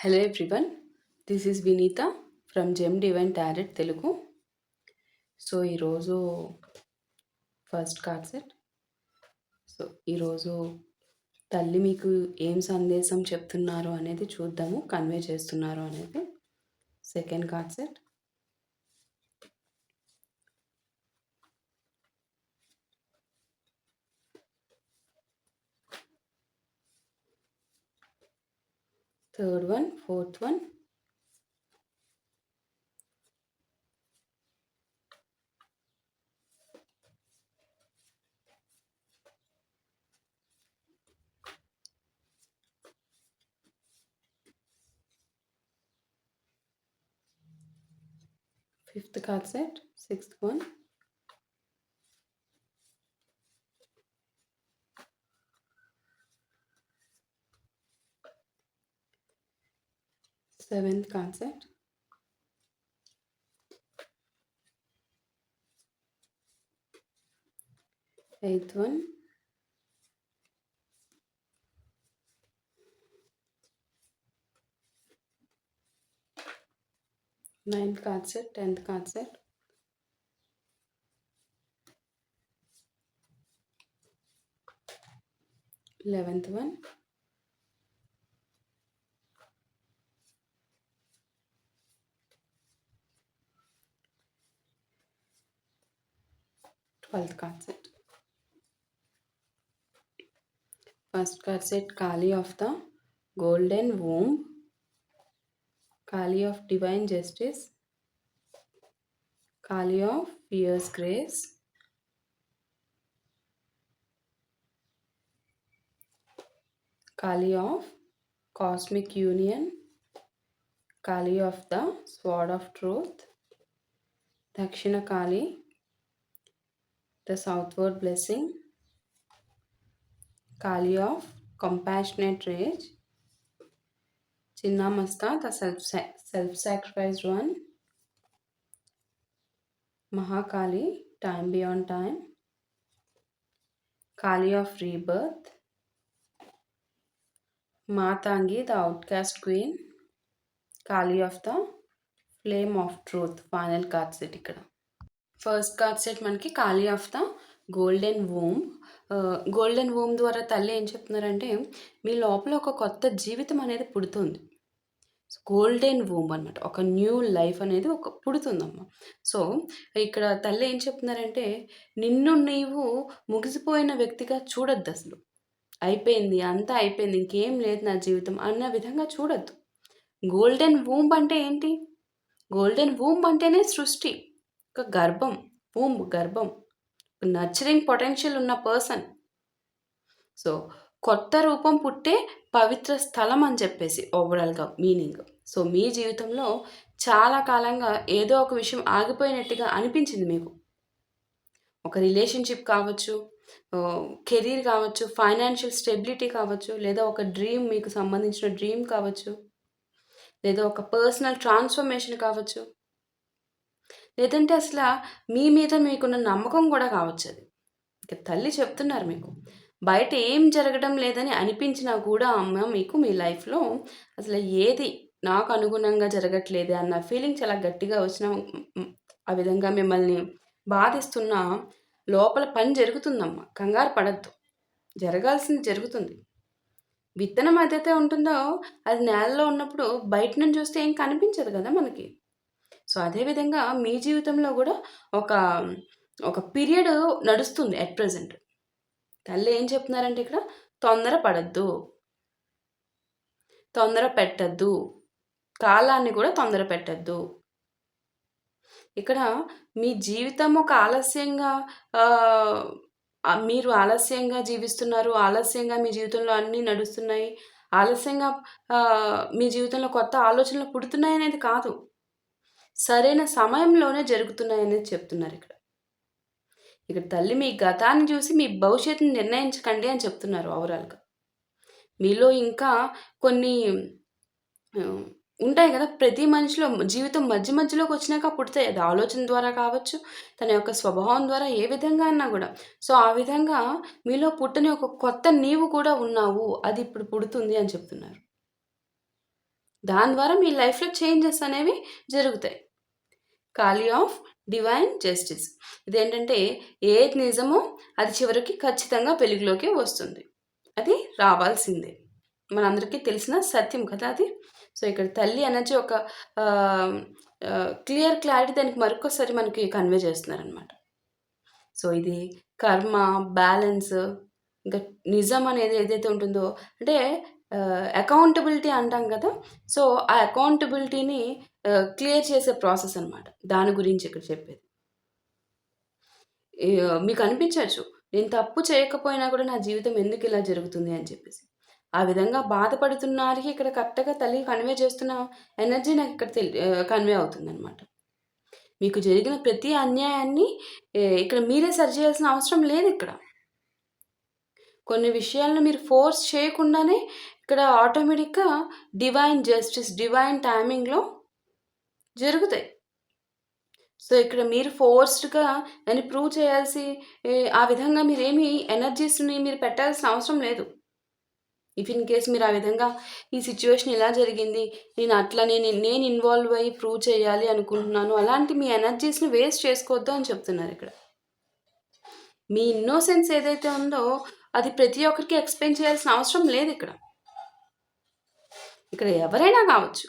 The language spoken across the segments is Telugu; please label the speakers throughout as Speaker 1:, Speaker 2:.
Speaker 1: Hello everyone, this is Vineetha from Gem Divine Tarot Telugu. So ఈరోజు ఫస్ట్ కార్డ్ సెట్. సో ఈరోజు తల్లి మీకు ఏం సందేశం చెప్తున్నారు అనేది చూద్దాము, కన్వే చేస్తున్నారు అనేది. Second card set. Third one, fourth one, fifth card set, sixth one, seventh card set, eighth one, ninth card set, tenth card set, 11th one, 12th card set. First card set, Kali of the Golden Womb, Kali of Divine Justice, Kali of Fierce Grace, Kali of Cosmic Union, Kali of the Sword of Truth, Dakshina Kali, the Southward Blessing, Kali of Compassionate Rage, Chinnamasta, the self-sacrificed one, Mahakali, Time Beyond Time, Kali of Rebirth, Matangi, the Outcast Queen, Kali of the Flame of Truth. Final card set ఇక్కడ. ఫస్ట్ కార్డ్ సెట్ మనకి కాలీ of the golden womb. Golden womb ద్వారా తల్లి ఏం చెప్తున్నారంటే మీ లోపల ఒక కొత్త జీవితం అనేది పుడుతుంది. గోల్డెన్ వూమ్ అనమాట, ఒక న్యూ లైఫ్ అనేది ఒక పుడుతుందమ్మా. సో ఇక్కడ తల్లి ఏం చెప్తున్నారంటే నిన్ను నీవు ముగిసిపోయిన వ్యక్తిగా చూడొద్దు. అసలు అయిపోయింది, అంతా అయిపోయింది, ఇంకేం లేదు నా జీవితం అన్న విధంగా చూడొద్దు. గోల్డెన్ వూమ్ అంటే ఏంటి? గోల్డెన్ వూమ్ అంటేనే సృష్టి, ఒక గర్భం, గర్భం, నర్చరింగ్ పొటెన్షియల్ ఉన్న పర్సన్. సో కొత్త రూపం పుట్టే పవిత్ర స్థలం అని చెప్పేసి ఓవరాల్గా మీనింగ్. సో మీ జీవితంలో చాలా కాలంగా ఏదో ఒక విషయం ఆగిపోయినట్టుగా అనిపించింది మీకు. ఒక రిలేషన్షిప్ కావచ్చు, కెరీర్ కావచ్చు, ఫైనాన్షియల్ స్టెబిలిటీ కావచ్చు, లేదా ఒక డ్రీమ్, మీకు సంబంధించిన డ్రీమ్ కావచ్చు, లేదా ఒక పర్సనల్ ట్రాన్స్ఫర్మేషన్ కావచ్చు, లేదంటే అసలు మీ మీద మీకున్న నమ్మకం కూడా కావచ్చు. అది ఇక తల్లి చెప్తున్నారు మీకు బయట ఏం జరగడం లేదని అనిపించినా కూడా అమ్మ మీకు మీ లైఫ్లో అసలు ఏది నాకు అనుగుణంగా జరగట్లేదు అన్న ఫీలింగ్ చాలా గట్టిగా వచ్చిన ఆ విధంగా మిమ్మల్ని బాధిస్తున్న లోపల పని జరుగుతుందమ్మా. కంగారు పడద్దు, జరగాల్సింది జరుగుతుంది. విత్తనం ఏదైతే ఉంటుందో అది నేలలో ఉన్నప్పుడు బయట నుంచి చూస్తే ఏం కనిపించదు కదా మనకి. సో అదేవిధంగా మీ జీవితంలో కూడా ఒక ఒక పీరియడ్ నడుస్తుంది అట్ ప్రజెంట్. తల్లి ఏం చెప్తున్నారంటే ఇక్కడ తొందర పడద్దు, తొందర పెట్టద్దు, కాలాన్ని కూడా తొందర పెట్టద్దు. ఇక్కడ మీ జీవితం ఒక ఆలస్యంగా మీరు ఆలస్యంగా జీవిస్తున్నారు, ఆలస్యంగా మీ జీవితంలో అన్నీ నడుస్తున్నాయి, ఆలస్యంగా మీ జీవితంలో కొత్త ఆలోచనలు పుడుతున్నాయి అనేది కాదు, సరైన సమయంలోనే జరుగుతున్నాయి అనేది చెప్తున్నారు ఇక్కడ. ఇక్కడ తల్లి మీ గతాన్ని చూసి మీ భవిష్యత్తుని నిర్ణయించకండి అని చెప్తున్నారు. ఓవరాల్గా మీలో ఇంకా కొన్ని ఉంటాయి కదా, ప్రతి మనిషిలో జీవితం మధ్య మధ్యలోకి వచ్చినాక పుడతాయి. అది ఆలోచన ద్వారా కావచ్చు, తన యొక్క స్వభావం ద్వారా, ఏ విధంగా అన్నా కూడా. సో ఆ విధంగా మీలో పుట్టని ఒక కొత్త నీవు కూడా ఉన్నావు, అది ఇప్పుడు పుడుతుంది అని చెప్తున్నారు. దాని ద్వారా మీ లైఫ్లో చేంజెస్ అనేవి జరుగుతాయి. ఖాళీ ఆఫ్ డివైన్ జస్టిస్. ఇదేంటంటే ఏది నిజమో అది చివరికి ఖచ్చితంగా వెలుగులోకి వస్తుంది. అది రావాల్సిందే. మనందరికీ తెలిసిన సత్యం కదా అది. సో, ఇక్కడ తల్లి ఎనర్జీ ఒక క్లియర్ క్లారిటీ దానికి మరొకసారి మనకి కన్వే చేస్తున్నారనమాట. సో, ఇది కర్మ, బ్యాలెన్స్, ఇంకా నిజం అనేది ఏదైతే ఉంటుందో అంటే అకౌంటబిలిటీ అంటాం కదా! సో, ఆ అకౌంటబిలిటీని క్లియర్ చేసే ప్రాసెస్ అనమాట. దాని గురించి ఇక్కడ చెప్పేది. మీకు అనిపించొచ్చు, నేను తప్పు చేయకపోయినా కూడా నా జీవితం ఎందుకు ఇలా జరుగుతుంది అని చెప్పేసి. ఆ విధంగా బాధపడుతున్నారికి ఇక్కడ కరెక్ట్‌గా తల్లి కన్వే చేస్తున్న ఎనర్జీ నాకు ఇక్కడ కన్వే అవుతుందనమాట. మీకు జరిగిన ప్రతి అన్యాయాన్ని ఇక్కడ మీరే సరిచేయాల్సిన అవసరం లేదిక్కడ. కొన్ని విషయాలను మీరు ఫోర్స్ చేయకుండానే ఇక్కడ ఆటోమేటిక్‌గా డివైన్ జస్టిస్, డివైన్ టైమింగ్‌లో జరుగుతాయి. సో, ఇక్కడ మీరు ఫోర్స్డ్‌గా దాన్ని ప్రూవ్ చేయాల్సి ఆ విధంగా మీరేమి ఎనర్జీస్‌ని మీరు పెట్టాల్సిన అవసరం లేదు. ఇఫ్ ఇన్ కేస్ మీరు ఆ విధంగా ఈ సిట్యుయేషన్ ఇలా జరిగింది, నేను ఇన్వాల్వ్ అయ్యి ప్రూవ్ చేయాలి అనుకుంటున్నాను. అలాంటి మీ ఎనర్జీస్‌ని వేస్ట్ చేసుకోవద్దు అని చెప్తున్నారిక్కడ. మీ ఇన్నోసెన్స్ ఏదైతే ఉందో అది ప్రతి ఒక్కరికి ఎక్స్‌ప్లెయిన్ చేయాల్సిన అవసరం లేదిక్కడ. ఇక్కడ ఎవరైనా కావచ్చు.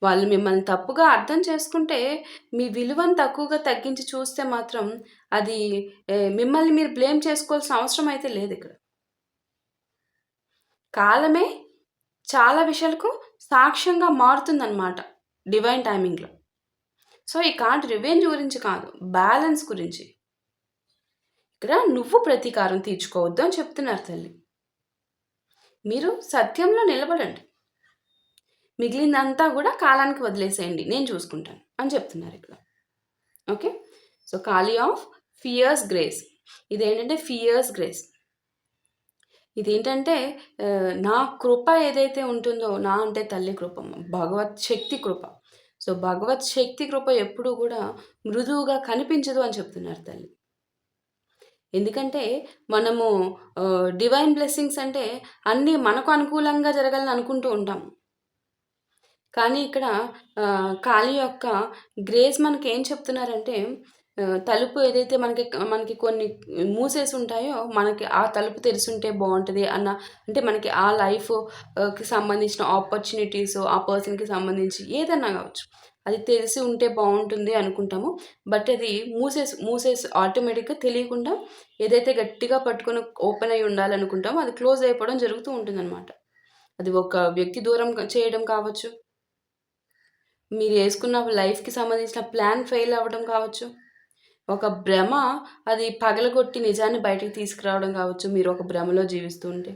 Speaker 1: వాళ్ళు మిమ్మల్ని తప్పుగా అర్థం చేసుకుంటే, మీ విలువను తక్కువగా తగ్గించి చూస్తే మాత్రం అది మిమ్మల్ని మీరు బ్లేమ్ చేసుకోవాల్సిన అవసరం అయితే లేదిక్కడ. కాలమే చాలా విషయాలకు సాక్ష్యంగా మారుతుందనమాట డివైన్ టైమింగ్‌లో. సో, ఈ కార్డ్ రివెంజ్ గురించి కాదు, బ్యాలెన్స్ గురించి. ఇక్కడ నువ్వు ప్రతీకారం తీర్చుకోవద్దు అని చెప్తున్నారు తల్లి. మీరు సత్యంలో నిలబడండి. మిగిలిందంతా కూడా కాలానికి వదిలేసేయండి. నేను చూసుకుంటాను అని చెప్తున్నారు ఇక్కడ. ఓకే. సో, ఖాళీ ఆఫ్ ఫియర్స్ గ్రేస్. ఇదేంటంటే ఫియర్స్ గ్రేస్. ఇదేంటంటే నా కృప ఏదైతే ఉంటుందో, నా అంటే తల్లి కృప, భగవత్ శక్తి కృప. సో, భగవత్ శక్తి కృప ఎప్పుడూ కూడా మృదువుగా కనిపించదు అని చెప్తున్నారు తల్లి. ఎందుకంటే మనము డివైన్ బ్లెస్సింగ్స్ అంటే అన్నీ మనకు అనుకూలంగా జరగాలని అనుకుంటూ ఉంటాం. కానీ ఇక్కడ కాళీ యొక్క గ్రేస్ మనకేం చెప్తున్నారంటే తలుపు ఏదైతే మనకి కొన్ని మూసేసి ఉంటాయో, మనకి ఆ తలుపు తెరిసుంటే బావుంటది అంటే మనకి ఆ లైఫ్ కి సంబంధించిన ఆపర్చునిటీస్, ఆ పర్సన్‌కి సంబంధించి ఏదన్నా కావచ్చు. అది తెలిసి ఉంటే బావుంటుంది అనుకుంటాము. బట్ అది మూసేసి ఆటోమేటిక్‌గా తెలియకుండా ఏదైతే గట్టిగా పట్టుకొని ఓపెన్ అయ్యి ఉండాలనుకుంటామో అది క్లోజ్ అయిపోవడం జరుగుతూ ఉంటుందనమాట. అది ఒక వ్యక్తి దూరం చేయడం కావచ్చు. మీరు యేసుకున్న లైఫ్‌కి సంబంధించిన ప్లాన్ ఫెయిల్ అవ్వడం కావచ్చు. ఒక భ్రమ అది పగలగొట్టి నిజాన్ని బయటికి తీసుకురావడం కావచ్చు, మీరు ఒక భ్రమలో జీవిస్తూ ఉంటే.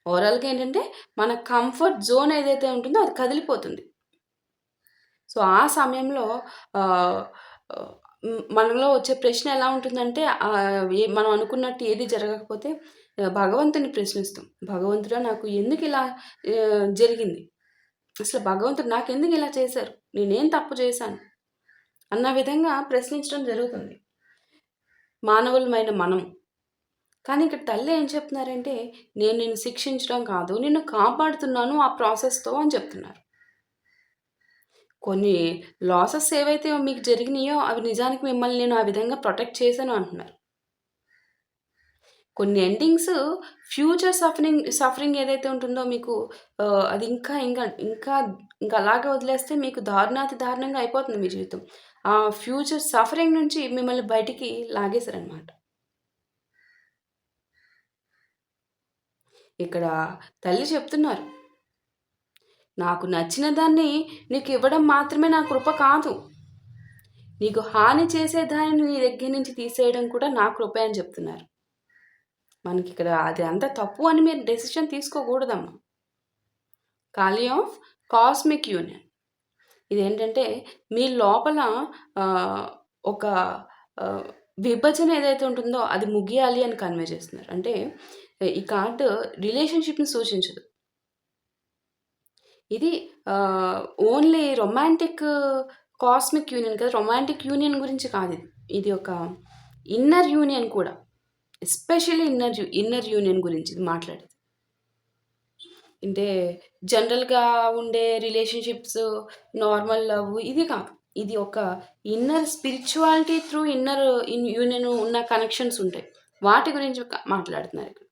Speaker 1: ఓవరాల్‌గా ఏంటంటే, మన కంఫర్ట్ జోన్ ఏదైతే ఉంటుందో అది కదిలిపోతుంది. సో, ఆ సమయంలో ఆహ్, ఆహ్, మనలో వచ్చే ప్రశ్న ఎలా ఉంటుందంటే మనం అనుకున్నట్టు ఏది జరగకపోతే భగవంతుడిని ప్రశ్నిస్తాం. భగవంతుడా నాకు ఎందుకిలా జరిగింది? అసలు భగవంతుడు నాకెందుకు ఇలా చేశారు? నేనేం తప్పు చేశాను? అన్న విధంగా ప్రశ్నించడం జరుగుతుంది. మానవులమైన మనం. కానీ ఇక్కడ తల్లి ఏం చెప్తున్నారంటే, నేను నిన్ను శిక్షించడం కాదు, నిన్ను కాపాడుతున్నాను ఆ ప్రాసెస్‌తో అని చెప్తున్నారు. కొన్ని లాసెస్ ఏవైతే మీకు జరిగినాయో అవి నిజానికి మిమ్మల్ని నేను ఆ విధంగా ప్రొటెక్ట్ చేశాను అంటున్నారు. కొన్ని ఎండింగ్స్ ఫ్యూచర్ సఫరింగ్ ఏదైతే ఉంటుందో మీకు అది ఇంకా అలాగే వదిలేస్తే మీకు దారుణాతి దారుణంగా అయిపోతుంది మీ జీవితం. ఆ ఫ్యూచర్ సఫరింగ్ నుంచి మిమ్మల్ని బయటికి లాగేశారనమాట. ఇక్కడ తల్లి చెప్తున్నారు, నాకు నచ్చిన దాన్ని నీకు ఇవ్వడం మాత్రమే నా కృప కాదు. నీకు హాని చేసే దానిని నీ దగ్గర నుంచి తీసేయడం కూడా నా కృపే అని చెప్తున్నారు. మనకిక్కడ అది అంతా తప్పు అని మీరు డెసిషన్ తీసుకోకూడదమ్మా. ఖాళీ ఆఫ్ కాస్మిక్ యూనియన్. ఇదేంటంటే మీ లోపల ఒక విభజన ఏదైతే ఉంటుందో అది ముగియాలి అని కన్వే చేస్తున్నారు. అంటే ఈ కార్డ్ రిలేషన్‌షిప్‌ని సూచించదు. ఇది ఓన్లీ రొమాంటిక్ కాస్మిక్ యూనియన్ కదా! రొమాంటిక్ యూనియన్ గురించి కాదిది. ఇది ఒక ఇన్నర్ యూనియన్ కూడా. ఎస్పెషల్లీ ఇన్నర్ యూనియన్ గురించి ఇది మాట్లాడేది. అంటే జనరల్‌గా ఉండే రిలేషన్‌షిప్స్, నార్మల్ లవ్ ఇది కాదు. ఇది ఒక inner spirituality through inner union ఉన్న కనెక్షన్స్ ఉంటాయి. వాటి గురించి మాట్లాడుతున్నారు ఇక్కడ.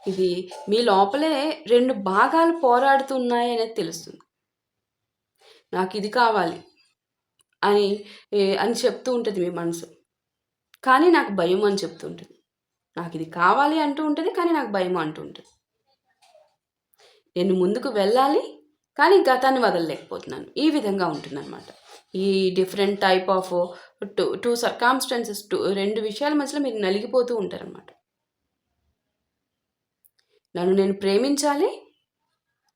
Speaker 1: ఇది మీ లోపలే 2 భాగాలు పోరాడుతున్నాయి అనేది తెలుస్తుంది. నాకిది కావాలి అని అని చెప్తూ ఉంటది మీ మనసు. కానీ నాకు భయం అని చెప్తూ ఉంటది. నాకిది కావాలి అంటూ ఉంటది. కానీ నాకు భయం అంటూ ఉంటది. నేను ముందుకు వెళ్ళాలి. కానీ గతాన్ని వదలలేకపోతున్నాను. ఈ విధంగా ఉంటుందనమాట. ఈ డిఫరెంట్ టైప్ ఆఫ్ 2 సర్కమ్‌స్టాన్సెస్ 2 విషయాల మధ్యలో మీరు నలిగిపోతూ ఉంటారనమాట. నన్ను నేను ప్రేమించాలి.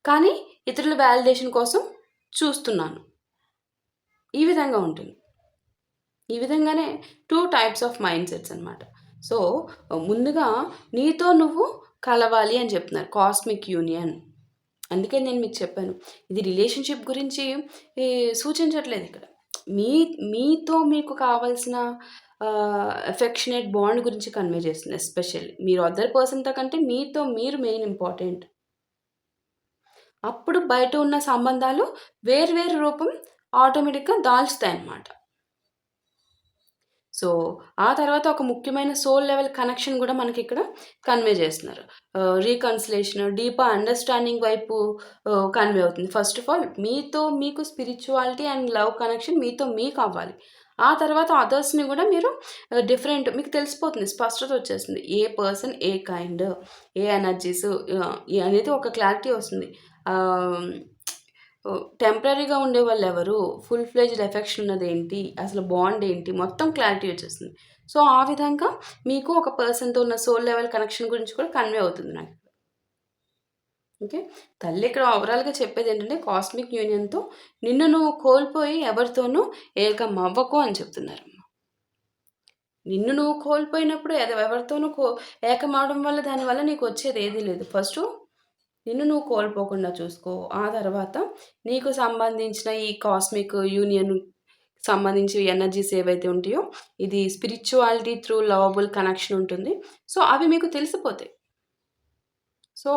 Speaker 1: కానీ ఇతరుల వాలిడేషన్ కోసం చూస్తున్నాను. ఈ విధంగా ఉంటుంది. ఈ విధంగానే 2 టైప్స్ ఆఫ్ మైండ్ సెట్స్ అనమాట. సో, ముందుగా నీతో నువ్వు కలవాలి అని చెప్తున్నారు. Cosmic union. అందుకే నేను మీకు చెప్పాను. ఇది రిలేషన్‌షిప్ గురించి సూచించట్లేదు ఇక్కడ. మీతో మీకు కావాల్సిన అఫెక్షనేట్ బాండ్ గురించి కన్వే చేస్తుంది ఎస్పెషల్లీ. మీరు అదర్ పర్సన్‌తో కంటే మీతో మీరు మెయిన్ ఇంపార్టెంట్. అప్పుడు బయట ఉన్న సంబంధాలు వేరు వేరు రూపం ఆటోమేటిక్‌గా దాల్చుతాయన్నమాట. సో, ఆ తర్వాత ఒక ముఖ్యమైన సోల్ లెవెల్ కనెక్షన్ గూడా మనకిక్కడ కన్వే చేస్తున్నారు. రీకన్సిలేషన్, డీపర్ అండర్‌స్టాండింగ్ వైపు కన్వే అవుతుంది. ఫస్ట్ ఆఫ్ ఆల్ మీతో మీకు స్పిరిచువాలిటీ అండ్ లవ్ కనెక్షన్ మీతో మీకవ్వాలి. ఆ తర్వాత అదర్స్‌ని గూడా మీరు డిఫరెంట్ మీకు తెలిసిపోతుంది. స్పష్టత వచ్చేస్తుంది. ఏ పర్సన్, ఏ కైండ్, ఏ ఎనర్జీస్ అనేది ఒక క్లారిటీ వస్తుంది. ఆహ్, టెంపరరీగా ఉండేవాళ్ళెవరు? ఫుల్ ఫ్లెడ్జ్డ్ ఎఫెక్షన్ ఉన్నదేంటి? అసలు బాండ్ ఏంటి? మొత్తం క్లారిటీ వచ్చేస్తుంది. సో, ఆ విధంగా మీకు ఒక పర్సన్‌తో ఉన్న సోల్ లెవెల్ కనెక్షన్ గురించి కూడా కన్వే అవుతుంది నాకు. ఓకే. తల్లి ఇక్కడ ఓవరాల్‌గా చెప్పేదేంటంటే కాస్మిక్ యూనియన్‌తో నిన్ను నువ్వు కోల్పోయి ఎవరితోనూ ఏకమవ్వకు అని చెప్తున్నారమ్మ. నిన్ను నువ్వు కోల్పోయినప్పుడు ఎవరితోనూ ఏకమవ్వడం వల్ల దానివల్ల నీకొచ్చేదేదీ లేదు. ఫస్టు నిన్ను నువ్వు కోల్పోకుండా చూసుకో. ఆ తర్వాత నీకు సంబంధించిన ఈ కాస్మిక్ యూనియన్ సంబంధించి ఎనర్జీస్ ఏవైతే ఉంటాయో, ఇది స్పిరిచువాలిటీ త్రూ లవబుల్ కనెక్షన్ ఉంటుంది. సో, అవి మీకు తెలిసిపోతాయి. సో,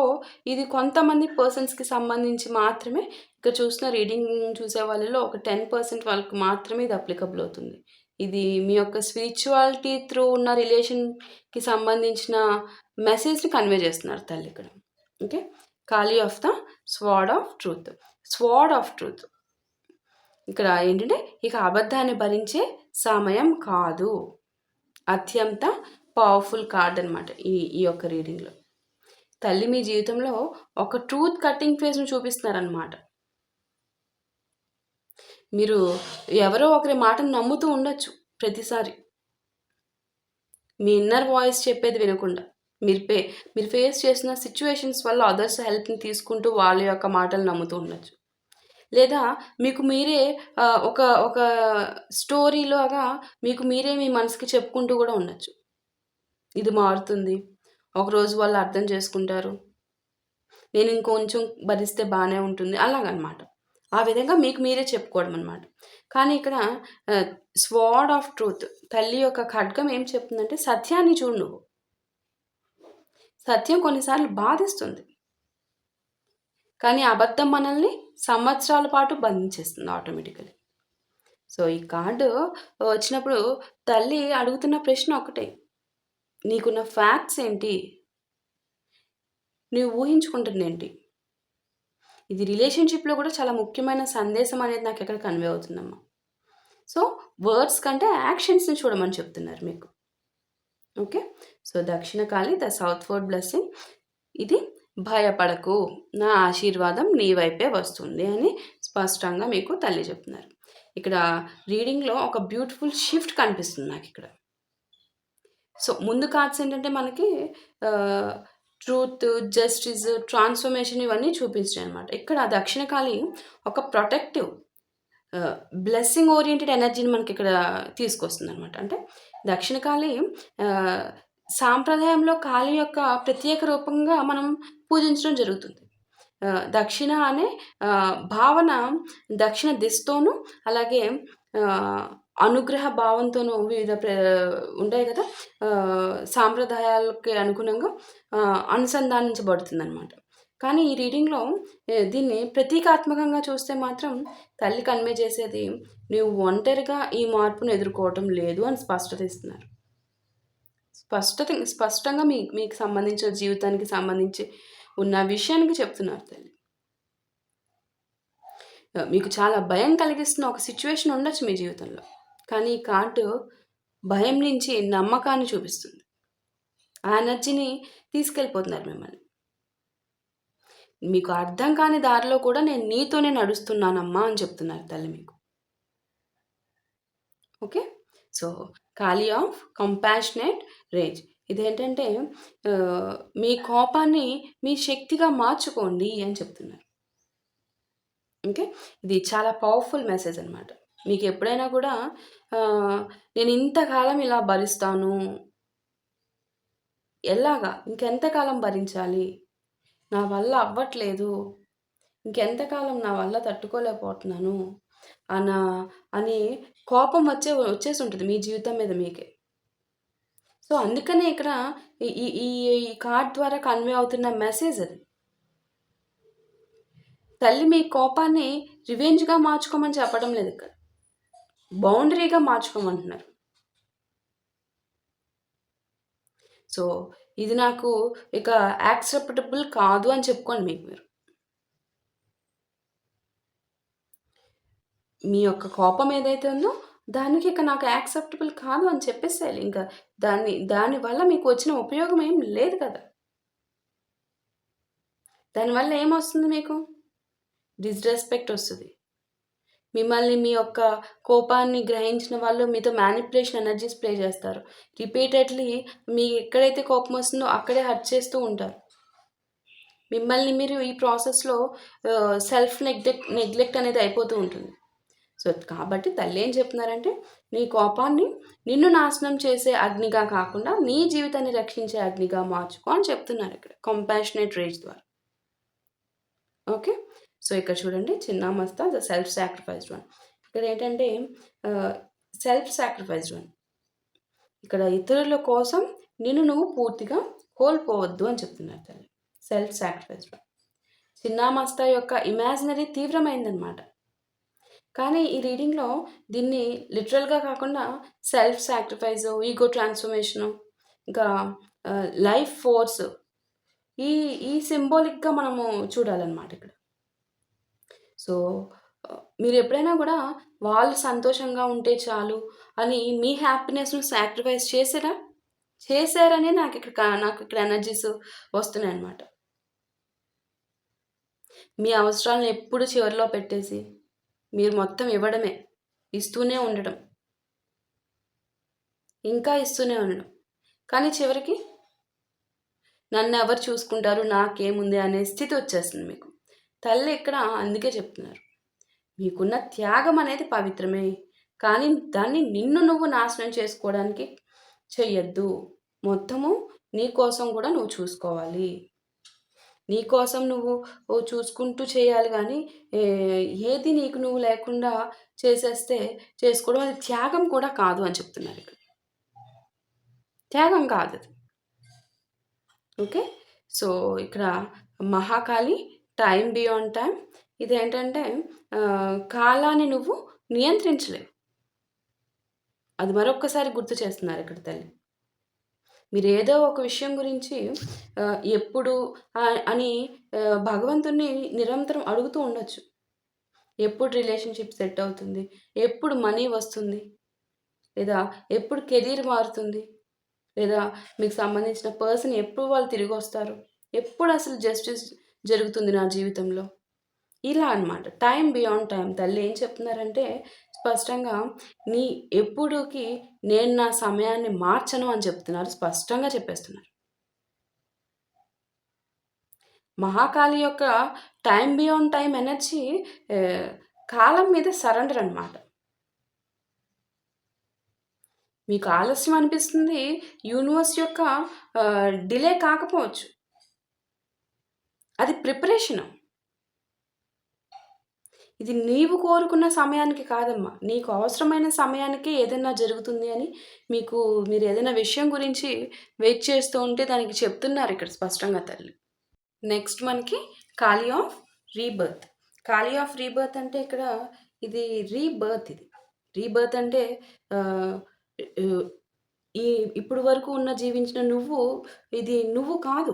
Speaker 1: ఇది కొంతమంది పర్సన్స్‌కి సంబంధించి మాత్రమే ఇక్కడ చూసిన రీడింగ్ చూసే వాళ్ళలో ఒక 10% వాళ్ళకి మాత్రమే ఇది అప్లికబుల్ అవుతుంది. ఇది మీ యొక్క స్పిరిచువాలిటీ త్రూ ఉన్న రిలేషన్‌కి సంబంధించిన మెసేజ్‌ని కన్వే చేస్తున్నారు తల్లిక్కడ. ఓకే. ఖాళీ of the sword of truth. Sword of truth. ఇక్కడ ఏంటంటే ఇక అబద్ధాన్ని భరించే సమయం కాదు. అత్యంత పవర్‌ఫుల్ కార్డ్ అనమాట ఈ యొక్క రీడింగ్‌లో. తల్లి మీ జీవితంలో ఒక ట్రూత్ కటింగ్ ఫేస్‌ని చూపిస్తున్నారనమాట. మీరు ఎవరో ఒకరి మాటను నమ్ముతూ ఉండొచ్చు ప్రతిసారి. మీ ఇన్నర్ వాయిస్ చెప్పేది వినకుండా. మీరు ఫేస్ చేసిన సిట్యుయేషన్స్ వల్ల అదర్స్ హెల్ప్‌ని తీసుకుంటూ వాళ్ళ యొక్క మాటలు నమ్ముతూ ఉండొచ్చు. లేదా మీకు మీరే ఒక ఒక స్టోరీలాగా మీకు మీరే మీ మనసుకి చెప్పుకుంటూ గూడా ఉండొచ్చు. ఇది మారుతుంది. ఒకరోజు వాళ్ళు అర్థం చేసుకుంటారు. నేను ఇంకొంచెం భరిస్తే బానే ఉంటుంది. అలాగనమాట. ఆ విధంగా మీకు మీరే చెప్పుకోవడం అనమాట. కానీ ఇక్కడ స్వార్డ్ ఆఫ్ ట్రూత్ తల్లి యొక్క ఖడ్గం ఏం చెప్తుందంటే సత్యాన్ని చూడు నువ్వు. సత్యం కొన్నిసార్లు బాధిస్తుంది. కానీ అబద్ధం మనల్ని సంవత్సరాల పాటు బంధించేస్తుంది ఆటోమేటికల్లీ. సో, ఈ కార్డు వచ్చినప్పుడు తల్లి అడుగుతున్న ప్రశ్న ఒకటే. నీకున్న ఫ్యాక్ట్స్ ఏంటి? నువ్వు ఊహించుకుంటుందేంటి? ఇది రిలేషన్‌షిప్‌లో కూడా చాలా ముఖ్యమైన సందేశం అనేది నాకిక్కడ కన్వే అవుతుందమ్మా. సో, వర్డ్స్ కంటే యాక్షన్స్‌ని చూడమని చెప్తున్నారు మీకు. Okay. So, Dakshinakali the southward blessing ఇది భయపడకు. నా ఆశీర్వాదం నీ వైపే వస్తుంది అని స్పష్టంగా మీకు తల్లి చెప్తున్నారు. ఇక్కడ రీడింగ్‌లో ఒక బ్యూటిఫుల్ షిఫ్ట్ కనిపిస్తుంది నాకిక్కడ. సో, ముందు కార్డ్స్ ఏంటంటే మనకి ట్రూత్, జస్టిస్, ట్రాన్స్‌ఫర్మేషన్ ఇవన్నీ చూపించాయనమాట. ఇక్కడ దక్షిణకాళి ఒక ప్రొటెక్టివ్ బ్లెస్సింగ్ ఓరియెంటెడ్ ఎనర్జీని మనకిక్కడ తీసుకొస్తుందనమాట. అంటే దక్షిణకాళి ఆహ్, సాంప్రదాయంలో కాళి యొక్క ప్రత్యేక రూపంగా మనం పూజించడం జరుగుతుంది. దక్షిణ అనే భావన దక్షిణ దిశతోనూ అలాగే ఆహ్, అనుగ్రహ భావంతోనూ వివిధ ఉంటాయి కదా! సాంప్రదాయాలకి అనుగుణంగా అనుసంధానించబడుతుందనమాట. కానీ ఈ రీడింగ్‌లో దీన్ని ప్రతీకాత్మకంగా చూస్తే మాత్రం తల్లి కన్వే చేసేది, "నువ్వు ఒంటరిగా ఈ మార్పును ఎదుర్కోవటం లేదు" అని స్పష్టత ఇస్తున్నారు. స్పష్టంగా మీకు సంబంధించిన జీవితానికి సంబంధించి ఉన్న విషయానికి చెప్తున్నారు తల్లి. మీకు చాలా భయం కలిగిస్తున్న ఒక సిట్యుయేషన్ ఉండొచ్చు మీ జీవితంలో. కానీ ఈ కార్డ్ భయం నుంచి నమ్మకాన్ని చూపిస్తుంది. ఆ ఎనర్జీని తీసుకెళ్ళిపోతున్నారు మిమ్మల్ని. మీకు అర్థం కాని దారిలో కూడా నేను నీతోనే నడుస్తున్నానమ్మా అని చెప్తున్నారు తల్లి మీకు. ఓకే. సో, ఖాళీ ఆఫ్ కంపాషనేట్ రేజ్. ఇదేంటంటే మీ కోపాన్ని మీ శక్తిగా మార్చుకోండి అని చెప్తున్నారు. ఓకే. ఇది చాలా పవర్ఫుల్ మెసేజ్ అనమాట. మీకు ఎప్పుడైనా కూడా నేను ఇంతకాలం ఇలా భరిస్తాను, ఎలాగా ఇంకెంతకాలం భరించాలి, నా వల్ల అవ్వట్లేదు, ఇంకెంతకాలం నా వల్ల తట్టుకోలేకపోతున్నాను అని కోపం వచ్చేసి ఉంటుంది మీ జీవితం మీద మీకే. సో, అందుకనే ఇక్కడ ఈ ఈ ఈ కార్డ్ ద్వారా కన్వే అవుతున్న మెసేజ్ అది. తల్లి మీ కోపాన్ని రివెంజ్‌గా మార్చుకోమని చెప్పడం లేదు ఇక్కడ. బౌండరీగా మార్చుకోమంటున్నారు. సో, ఇది నాకు ఇక యాక్సెప్టబుల్ కాదు అని చెప్పుకోండి మీకు మీరు. మీ యొక్క కోపం ఏదైతే ఉందో దానికి ఇక నాకు యాక్సెప్టబుల్ కాదు అని చెప్పేసేయాలి. ఇంకా దానివల్ల మీకు వచ్చిన ఉపయోగం ఏం లేదు కదా! దానివల్ల ఏమొస్తుంది మీకు? డిస్‌రెస్పెక్ట్ వస్తది. మిమ్మల్ని మీ యొక్క కోపాన్ని గ్రహించిన వాళ్ళు మీతో మ్యానిప్యులేషన్ ఎనర్జీస్ ప్లే చేస్తారు. రిపీటెడ్‌లీ మీకు ఎక్కడైతే కోపం వస్తుందో అక్కడే హర్ట్ చేస్తూ ఉంటారు. మిమ్మల్ని మీరు ఈ ప్రాసెస్‌లో సెల్ఫ్ నెగ్లెక్ట్ అనేది అయిపోతూ ఉంటుంది. సో, కాబట్టి తల్లి ఏం చెప్తున్నారంటే, నీ కోపాన్ని నిన్ను నాశనం చేసే అగ్నిగా కాకుండా నీ జీవితాన్ని రక్షించే అగ్నిగా మార్చుకో అని చెప్తున్నారు ఇక్కడ కంపాషనేట్ రేజ్ ద్వారా. ఓకే. సో, ఇక్కడ చూడండి Chinnamasta the self sacrificed one. ఇక్కడ ఏంటంటే సెల్ఫ్ సాక్రిఫైస్డ్ వన్. ఇక్కడ ఇతరుల కోసం నిన్ను నువ్వు పూర్తిగా కోల్పోవద్దు అని చెప్తున్నారు తల్లి. Self sacrificed one. చిన్నమస్తా యొక్క ఇమాజినరీ తీవ్రమైందనమాట. కానీ ఈ రీడింగ్‌లో దీన్ని లిటరల్‌గా కాకుండా సెల్ఫ్ సాక్రిఫైస్, ఈగో ట్రాన్స్‌ఫర్మేషను, ఇంకా లైఫ్ ఫోర్స్ ఈ ఈ సింబాలిక్‌గా మనము చూడాలన్నమాట ఇక్కడ. సో, మీరు ఎప్పుడైనా కూడా వాళ్ళు సంతోషంగా ఉంటే చాలు అని మీ హ్యాపీనెస్‌ను సాక్రిఫైస్ చేసారా? చేశారనే నాకు ఇక్కడ ఎనర్జీస్ వస్తున్నాయన్నమాట. మీ అవసరాలను ఎప్పుడు చివరిలో పెట్టేసి మీరు మొత్తం ఇవ్వడమే. ఇస్తూనే ఉండడం. ఇంకా ఇస్తూనే ఉండడం. కానీ చివరికి నన్నెవరు చూసుకుంటారు, నాకేముంది అనే స్థితి వచ్చేస్తుంది మీకు. తల్లి ఇక్కడ అందుకే చెప్తున్నారు. మీకున్న త్యాగం అనేది పవిత్రమే. కానీ దాన్ని నిన్ను నువ్వు నాశనం చేసుకోవడానికి చెయ్యొద్దు. మొత్తము నీ కోసం కూడా నువ్వు చూసుకోవాలి. నీ కోసం నువ్వు చూసుకుంటూ చేయాలి కానీ ఏది నీకు నువ్వు లేకుండా చేసుకోవడం అది త్యాగం కూడా కాదు అని చెప్తున్నారు ఇక్కడ. త్యాగం కాదు అది. ఓకే. సో, ఇక్కడ మహాకాళి టైం బియాండ్ టైం. ఇదేంటంటే కాలాన్ని నువ్వు నియంత్రించలేవు. అది మరొక్కసారి గుర్తు చేస్తున్నారు ఇక్కడ తల్లి. మీరు ఏదో ఒక విషయం గురించి ఎప్పుడు అని భగవంతుడిని నిరంతరం అడుగుతూ ఉండొచ్చు. ఎప్పుడు రిలేషన్‌షిప్ సెట్ అవుతుంది? ఎప్పుడు మనీ వస్తుంది? లేదా ఎప్పుడు కెరీర్ మారుతుంది? లేదా మీకు సంబంధించిన పర్సన్ ఎప్పుడు వాళ్ళు తిరిగొస్తారు? ఎప్పుడు అసలు జస్టిస్ జరుగుతుంది నా జీవితంలో? ఇలా అన్నమాట. Time beyond time. తల్లి ఏం చెప్తున్నారంటే స్పష్టంగా ఎప్పుడుకి నేను నా సమయాన్ని మార్చను అని చెప్తున్నారు. స్పష్టంగా చెప్పేస్తున్నారు. మహాకాళి యొక్క టైం బియాండ్ టైం ఎనర్జీ కాలం మీద సరెండర్ అన్నమాట. మీకు ఆలస్యం అనిపిస్తుంది. యూనివర్స్ యొక్క డిలే కాకపోవచ్చు. అది ప్రిపరేషను. ఇది నీవు కోరుకున్న సమయానికి కాదమ్మా. నీకు అవసరమైన సమయానికి ఏదైనా జరుగుతుంది అని మీరు ఏదైనా విషయం గురించి వెయిట్ చేస్తూ ఉంటే దానికి చెప్తున్నారు ఇక్కడ స్పష్టంగా తల్లి. నెక్స్ట్ మనకి ఖాళీ ఆఫ్ రీబర్త్. ఖాళీ ఆఫ్ రీబర్త్ అంటే ఇక్కడ ఇది రీబర్త్. ఇది రీబర్త్ అంటే ఆహ్, ఆహ్, ఈ ఇప్పుడు వరకు జీవించిన నువ్వు ఇది నువ్వు కాదు.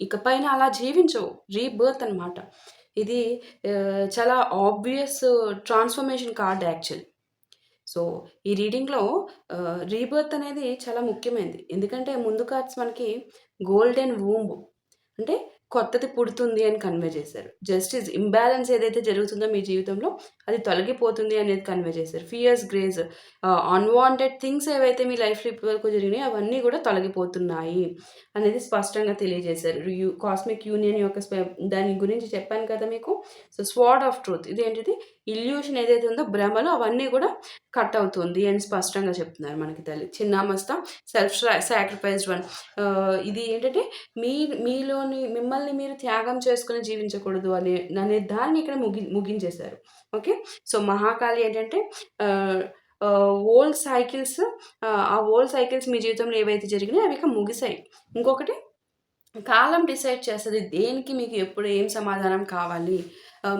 Speaker 1: ఇకపైన అలా జీవించవు. రీబర్త్ అనమాట. ఇది చాలా obvious transformation card actually. So, ఈ రీడింగ్‌లో రీబర్త్ అనేది చాలా ముఖ్యమైనది. ఎందుకంటే ముందు కార్డ్స్ మనకి గోల్డెన్ వూంబ్ అంటే కొత్తది పుడుతుంది అని కన్వే చేశారు. జస్టిస్ ఇంబాలెన్స్ ఏదైతే జరుగుతుందో మీ జీవితంలో అది తొలగిపోతుంది అనేది కన్వే చేశారు. ఫియర్స్ గ్రేస్ అన్‌వాంటెడ్ థింగ్స్ ఏవైతే మీ లైఫ్‌లో ఇప్పటివరకు జరిగినాయో అవన్నీ కూడా తొలగిపోతున్నాయి అనేది స్పష్టంగా తెలియజేశారు. కాస్మిక్ యూనియన్ యొక్క దాని గురించి చెప్పాను కదా మీకు. సో, స్వార్డ్ ఆఫ్ ట్రూత్ ఇదేంటిది ఇల్యూషన్ ఏదైతే ఉందో భ్రమలో అవన్నీ కూడా కట్ అవుతుంది అని స్పష్టంగా చెప్తున్నారు మనకి తల్లి. చిన్నామస్త సెల్ఫ్ సాక్రిఫైస్డ్ వన్. ఇది ఏంటంటే మిమ్మల్ని మీరు త్యాగం చేసుకొని జీవించకూడదు అనే దాన్ని ఇక్కడ ముగించేశారు. ఓకే. సో, మహాకాళి ఏంటంటే ఓల్డ్ సైకిల్స్ ఆ ఓల్డ్ సైకిల్స్ మీ జీవితంలో ఏవైతే జరిగినాయో అవి ఇక ముగిసాయి. ఇంకొకటి కాలం డిసైడ్ చేస్తది. దేనికి మీకు ఎప్పుడు ఏం సమాధానం కావాలి.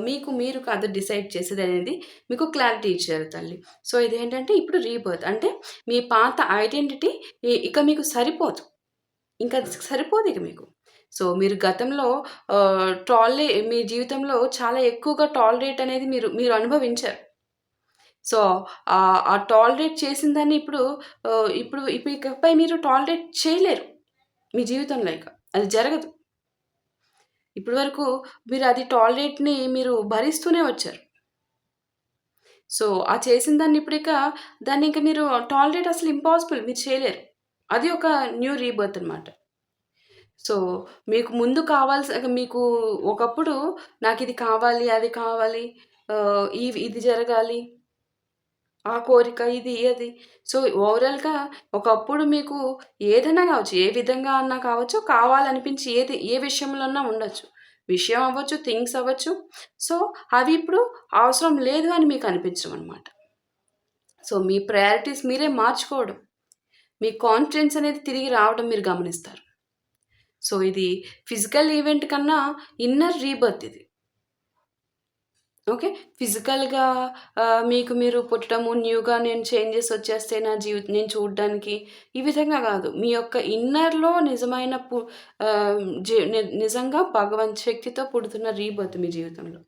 Speaker 1: మీకు మీరు కాదు డిసైడ్ చేసేదనేది మీకు క్లారిటీ ఇచ్చారు తల్లి. సో, ఇదేంటంటే ఇప్పుడు రీబర్త్ అంటే మీ పాత ఐడెంటిటీ ఇక మీకు సరిపోదు. ఇంకా సరిపోదు ఇక మీకు. సో, మీరు గతంలో మీ జీవితంలో చాలా ఎక్కువగా టాలరేట్ అనేది మీరు మీరు అనుభవించారు. సో, ఆ టాలరేట్ చేసిన దాన్ని ఇప్పుడు ఇకపై మీరు టాలరేట్ చేయలేరు. మీ జీవితంలో ఇక. అది జరగదు. ఇప్పటి వరకు మీరు అది టాలరేట్‌ని మీరు భరిస్తూనే వచ్చారు. సో, ఆ చేసిన దాన్ని ఇంక మీరు టాలరేట్ అసలు ఇంపాసిబుల్ మీరు చేయలేరు. అది ఒక న్యూ రీబర్త్ అనమాట. సో, మీకు ముందు మీకు ఒకప్పుడు నాకిది కావాలి, అది కావాలి, ఇది జరగాలి, ఆ కోరిక, ఇది, అది. సో, ఓవరాల్‌గా ఒకప్పుడు మీకు ఏదైనా కావచ్చు, ఏ విధంగా అన్నా కావచ్చు, కావాలనిపించి ఏ విషయంలో అన్నా ఉండొచ్చు. విషయం అవ్వచ్చు, థింగ్స్ అవ్వచ్చు. సో, అవి ఇప్పుడు అవసరం లేదు అని మీకు అనిపించడం అనమాట. సో, మీ ప్రయారిటీస్ మీరే మార్చుకోవడం. మీ కాన్ఫిడెన్స్ అనేది తిరిగి రావడం మీరు గమనిస్తారు. సో, ఇది ఫిజికల్ ఈవెంట్ కన్నా ఇన్నర్ రీబర్త్ ఇది. ఓకే. ఫిజికల్‌గా మీకు మీరు పుట్టడము, న్యూగా నేను చేంజెస్ వచ్చేస్తే నేను చూడ్డానికి ఈ విధంగా గాదు. మీ యొక్క ఇన్నర్‌లో నిజమైన ఆహ్, జి ని నిజంగా భగవంత్ శక్తితో పుడుతున్న రీబర్త్ మీ జీవితంలో.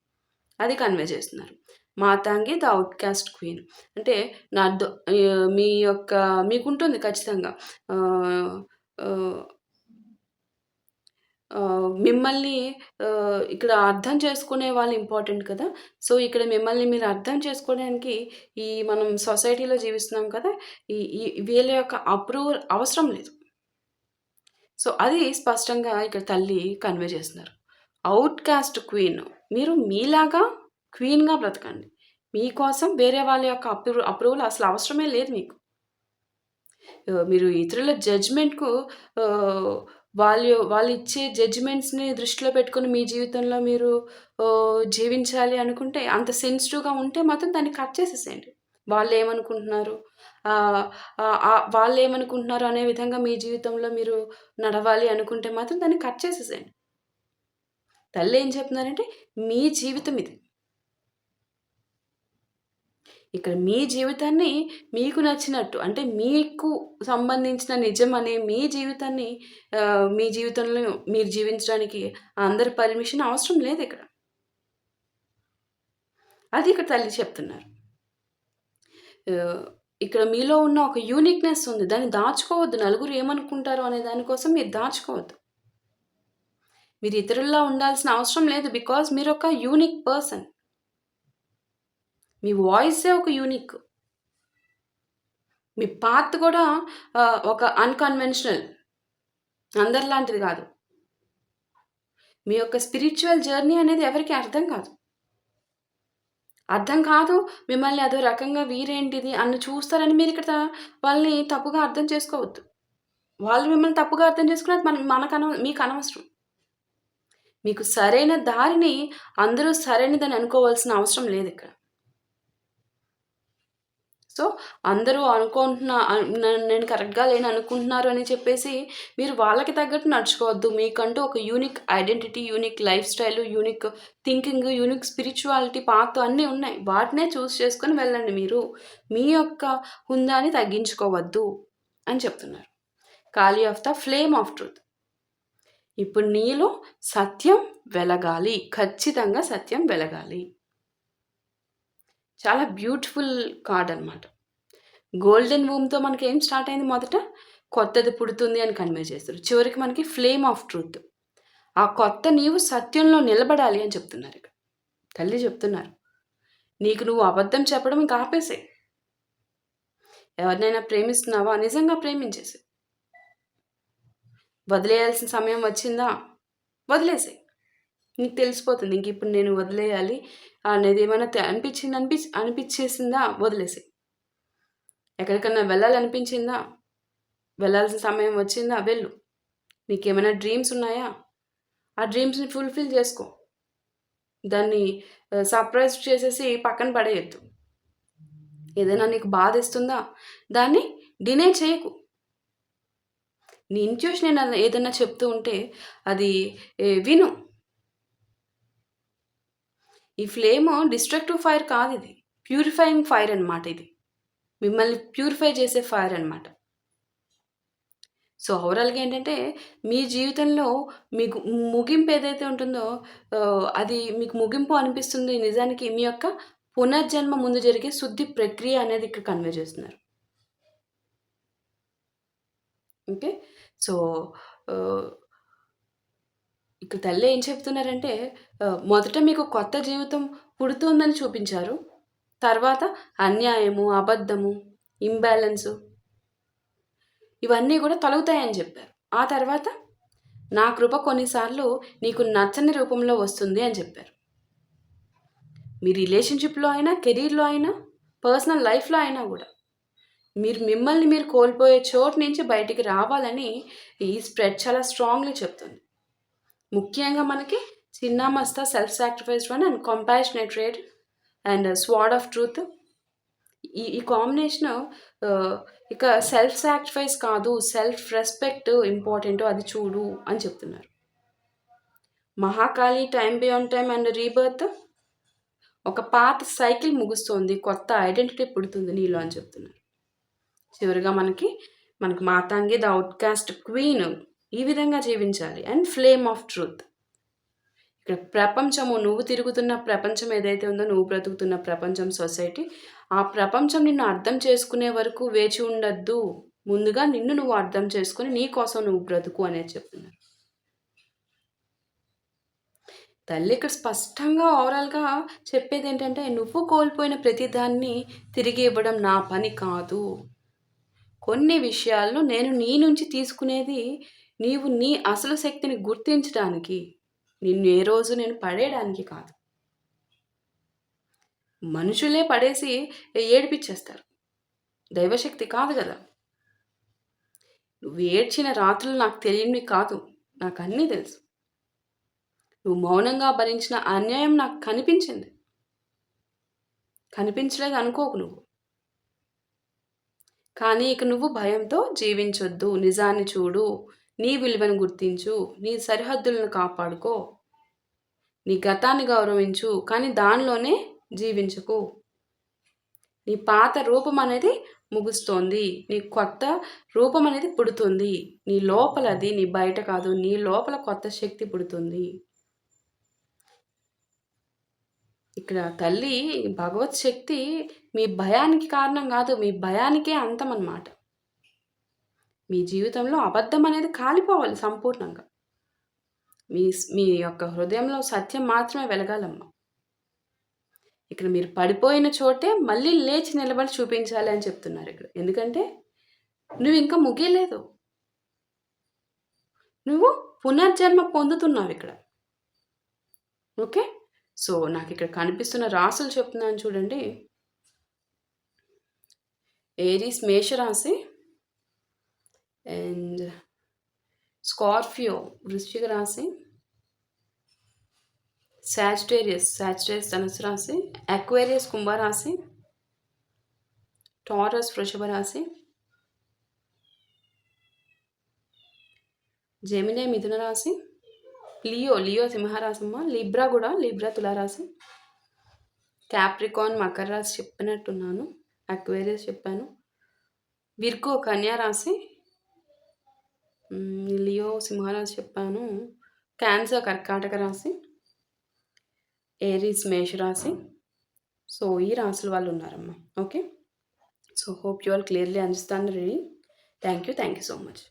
Speaker 1: అది కన్వే చేస్తున్నారు. Matangi the outcast queen. అంటే మీ యొక్క మీకుంటుంది ఖచ్చితంగా. ఆహ్, ఆహ్ మిమ్మల్ని ఇక్కడ అర్థం చేసుకునే వాళ్ళు ఇంపార్టెంట్ కదా! సో, ఇక్కడ మిమ్మల్ని మీరు అర్థం చేసుకోవడానికి మనం సొసైటీలో జీవిస్తున్నాం కదా! ఈ ఈ వీళ్ళ యొక్క అప్రూవల్ అవసరం లేదు. సో, అది స్పష్టంగా ఇక్కడ తల్లి కన్వే చేస్తున్నారు. ఔట్‌కాస్ట్ క్వీన్. మీరు మీలాగా క్వీన్‌గా బ్రతకండి. మీకోసం వేరే వాళ్ళ యొక్క అప్రూవల్ అసలు అవసరమే లేదు మీకు. మీరు ఇతరుల జడ్జ్‌మెంట్‌కు ఆహ్, వాళ్ళిచ్చే జడ్జ్‌మెంట్స్‌ని దృష్టిలో పెట్టుకొని మీ జీవితంలో మీరు జీవించాలి అనుకుంటే, అంత సెన్సిటివ్‌గా ఉంటే మాత్రం దాన్ని కట్ చేసేసేయండి. వాళ్ళేమనుకుంటున్నారు? ఆహ్, వాళ్ళేమనుకుంటున్నారు అనే విధంగా మీ జీవితంలో మీరు నడవాలి అనుకుంటే మాత్రం దాన్ని కట్ చేసేసేయండి. తల్లేం చెప్తున్నారంటే, మీ జీవితం ఇది. ఇక్కడ మీ జీవితాన్ని మీకు నచ్చినట్టు అంటే మీకు సంబంధించిన నిజం అనే మీ జీవితాన్ని మీ జీవితంలో మీరు జీవించడానికి అందరి పర్మిషన్ అవసరం లేదిక్కడ. అది ఇక్కడ తల్లి చెప్తున్నారు. ఆహ్, ఇక్కడ మీలో ఉన్న ఒక యూనిక్‌నెస్ ఉంది. దాన్ని దాచుకోవద్దు. నలుగురు ఏమనుకుంటారో అనే దాని కోసం మీరు దాచుకోవద్దు. మీరు ఇతరుల్లా ఉండాల్సిన అవసరం లేదు. బికాజ్ మీరొక యూనిక్ పర్సన్. మీ వాయిసే ఒక యూనిక్. మీ పాత్ కూడా ఒక అన్‌కన్వెన్షనల్. అందరిలాంటిది గాదు. మీ యొక్క స్పిరిచ్యువల్ జర్నీ అనేది ఎవరికీ అర్థం కాదు. అర్థం కాదు. మిమ్మల్ని అదో రకంగా వీరేంటిది అని చూస్తారని మీరిక్కడ వాళ్ళని తప్పుగా అర్థం చేసుకోవద్దు. వాళ్ళు మిమ్మల్ని తప్పుగా అర్థం చేసుకున్నది మీకనవసరం. మీకు సరైన దారిని అందరూ సరైనదని అనుకోవాల్సిన అవసరం లేదిక్కడ. సో, అందరూ నేను కరెక్ట్‌గా లేను అనుకుంటున్నారు అని చెప్పేసి, మీరు వాళ్ళకి తగ్గట్టు నడుచుకోవద్దు. మీకంటూ ఒక unique identity, unique life style, unique thinking, unique spirituality path అన్నీ ఉన్నాయి. వాటినే చూజ్ చేసుకొని వెళ్ళండి మీరు. మీ యొక్క హుందాని తగ్గించుకోవద్దు అని చెప్తున్నారు. ఖాళీ of the flame of truth. ఇప్పుడు నీలో సత్యం వెలగాలి. ఖచ్చితంగా సత్యం వెలగాలి. చాలా బ్యూటిఫుల్ కార్డ్ అనమాట. గోల్డెన్ వూమ్‌తో మనకేం స్టార్ట్ అయింది మొదట? కొత్తది పుడుతుంది అని కన్వే చేస్తారు. చివరికి మనకి ఫ్లేమ్ ఆఫ్ ట్రూత్. ఆ కొత్త నీవు సత్యంలో నిలబడాలి అని చెప్తున్నారు ఇక్కడ. తల్లి చెప్తున్నారు. నీకు నువ్వు అబద్ధం చెప్పడం ఇంక ఆపేసేయి. ఎవరినైనా ప్రేమిస్తున్నావా? నిజంగా ప్రేమించేసేయి. వదిలేయాల్సిన సమయం వచ్చిందా? వదిలేసేయి. నీకు తెలిసిపోతుంది. ఇంక ఇప్పుడు నేను వదిలేయాలి అనేది ఏమైనా అనిపిచ్చేసిందా? వదిలేసేయి. ఎక్కడికన్నా వెళ్ళాలనిపించిందా? వెళ్ళాల్సిన సమయం వచ్చిందా? వెళ్ళు. నీకేమైనా డ్రీమ్స్ ఉన్నాయా? ఆ డ్రీమ్స్‌ని ఫుల్‌ఫిల్ చేసుకో. దాన్ని సర్ప్రైజ్ చేసేసి పక్కన పడేయొద్దు. ఏదైనా నీకు బాధేస్తుందా? దాన్ని డినై చేయకు. నీ ఇంట్యూషన్ ఏదన్నా చెప్తూ ఉంటే అది విను. ఈ ఫ్లేమ్ డిస్ట్రక్టివ్ ఫైర్ కాదిది. ప్యూరిఫైయింగ్ ఫైర్ అనమాట ఇది. మిమ్మల్ని ప్యూరిఫై చేసే ఫైర్ అనమాట. సో, ఓవరాల్‌గా ఏంటంటే, మీ జీవితంలో మీకు ముగింపు ఏదైతే ఉంటుందో అది మీకు ముగింపు అనిపిస్తుంది. నిజానికి మీ యొక్క పునర్జన్మ ముందు జరిగే శుద్ధి ప్రక్రియ అనేది ఇక్కడ కన్వే చేస్తున్నారు. ఓకే. సో, ఆహ్, ఇక్కడ తల్లి ఏం చెప్తున్నారంటే, మొదట మీకు కొత్త జీవితం పుడుతుందని చూపించారు. తర్వాత అన్యాయము, అబద్ధము, ఇంబాలెన్సు ఇవన్నీ కూడా తొలగుతాయని చెప్పారు. ఆ తర్వాత నా కృప కొన్నిసార్లు నీకు నచ్చని రూపంలో వస్తుంది అని చెప్పారు. మీ రిలేషన్‌షిప్‌లో అయినా, కెరీర్‌లో అయినా, పర్సనల్ లైఫ్‌లో అయినా గూడా. మిమ్మల్ని మీరు కోల్పోయే చోటు నుంచి బయటికి రావాలని ఈ స్ప్రెడ్ చాలా స్ట్రాంగ్‌లీ చెప్తుంది. ముఖ్యంగా మనకి Chinnamasta, self sacrifice one and compassionate rate and sword of truth ఈ కాంబినేషను ఇక సెల్ఫ్ సాక్రిఫైస్ కాదు, సెల్ఫ్ రెస్పెక్ట్ ఇంపార్టెంటో అది చూడు అని చెప్తున్నారు. Mahakali, time beyond time and rebirth ఒక పాత సైకిల్ ముగుస్తోంది. కొత్త ఐడెంటిటీ పుడుతుంది నీలో అని చెప్తున్నారు. చివరిగా మనకు మాతాంగి ద అవుట్‌కాస్ట్ క్వీన్ ఈ విధంగా జీవించాలి అండ్ ఫ్లేమ్ ఆఫ్ ట్రూత్. ఇక్కడ ప్రపంచము నువ్వు తిరుగుతున్న ప్రపంచం ఏదైతే ఉందో నువ్వు బ్రతుకుతున్న ప్రపంచం సొసైటీ ఆ ప్రపంచం నిన్ను అర్థం చేసుకునే వరకు వేచి ఉండొద్దు. ముందుగా నిన్ను నువ్వు అర్థం చేసుకొని నీ కోసం నువ్వు బ్రతుకు అనేది చెప్తున్నారు. తల్లి ఇక్కడ స్పష్టంగా ఓవరాల్‌గా చెప్పేదేంటంటే నువ్వు కోల్పోయిన ప్రతిదాన్ని తిరిగి ఇవ్వడం నా పని కాదు. కొన్ని విషయాలను నేను నీ నుంచి తీసుకునేది నీవు నీ అసలు శక్తిని గుర్తించడానికి. నిన్ను ఏ రోజు నేను పడేయడానికి కాదు. మనుషులే పడేసి ఏడిపిచ్చేస్తారు. దైవశక్తి కాదు గదా! నువ్వు ఏడ్చిన రాత్రులు నాకు తెలియనివి కాదు. నాకన్నీ తెలుసు. నువ్వు మౌనంగా భరించిన అన్యాయం నాకు కనిపించింది. కనిపించలేదు అనుకోకు నువ్వు. కానీ ఇక నువ్వు భయంతో జీవించొద్దు. నిజాన్ని చూడు. నీ విలువను గుర్తించు. నీ సరిహద్దులను కాపాడుకో. నీ గతాన్ని గౌరవించు. కానీ దానిలోనే జీవించకు. నీ పాత రూపం అనేది ముగుస్తోంది. నీ కొత్త రూపం అనేది పుడుతుంది. నీ లోపలది నీ బయట కాదు. నీ లోపల కొత్త శక్తి పుడుతుంది. ఇక్కడ తల్లి భగవత్ శక్తి మీ భయానికి కారణం కాదు. మీ భయానికే అంతం అన్నమాట. మీ జీవితంలో అబద్ధం అనేది కాలిపోవాలి సంపూర్ణంగా. మీ యొక్క హృదయంలో సత్యం మాత్రమే వెలగాలమ్మా. ఇక్కడ మీరు పడిపోయిన చోటే మళ్ళీ లేచి నిలబడి చూపించాలి అని చెప్తున్నారు ఇక్కడ. ఎందుకంటే నువ్వు ఇంకా ముగియలేదు. నువ్వు పునర్జన్మ పొందుతున్నావు ఇక్కడ. ఓకే. సో నాకు ఇక్కడ కనిపిస్తున్న రాసులు చెప్తున్నాను చూడండి. ఏరీస్ మేషరాశి అండ్ స్కార్పియో వృశ్చిక రాశి, సాజిటేరియస్ ధనుసు రాశి, అక్వేరియస్ కుంభరాశి, టారస్ వృషభ రాశి, జెమినీ మిథున రాశి, లియో సింహరాశమ్మ, లిబ్రా తులారాశి, క్యాప్రికాన్ మకర రాశి చెప్పినట్టున్నాను, అక్వేరియస్ చెప్పాను, విర్గో కన్యా రాశి, లియో సింహరాశి చెప్పాను, క్యాన్సర్ కర్కాటక రాశి, ఏరీస్ మేషరాశి. సో ఈ రాశుల వాళ్ళు ఉన్నారమ్మా. Okay, so hope you all clearly understand reading. Thank you so much.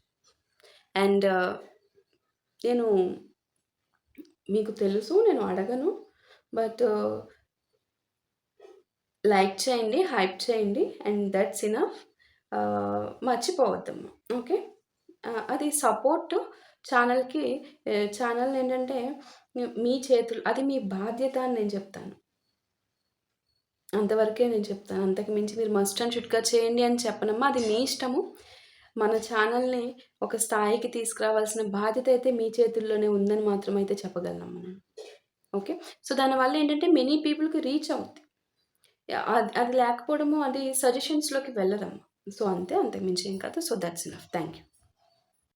Speaker 1: And నేను మీకు తెలుసు నేను అడగను, బట్ లైక్ చేయండి, హైప్ చేయండి, అండ్ దట్స్ ఇనఫ్. మర్చిపోవద్దమ్మా. ఓకే, అది సపోర్ట్ ఛానల్కి. ఛానల్ ఏంటంటే మీ చేతులు, అది మీ బాధ్యత అని నేను చెప్తాను. అంతవరకే నేను చెప్తాను. అంతకు మించి మీరు మస్ట్ అండ్ షుడ్గా చేయండి అని చెప్పనమ్మా, అది మీ ఇష్టము. మన ఛానల్ని ఒక స్థాయికి తీసుకురావాల్సిన బాధ్యత అయితే మీ చేతుల్లోనే ఉందని మాత్రం అయితే చెప్పగలనమ్మా నేను. ఓకే, సో దానివల్ల ఏంటంటే మెనీ పీపుల్కి రీచ్ అవుద్ది. అది లేకపోవడము, అది సజెషన్స్లోకి వెళ్ళదమ్మా. సో అంతే, అంతకు మించి ఏం కాదు. So that's enough. Thank you.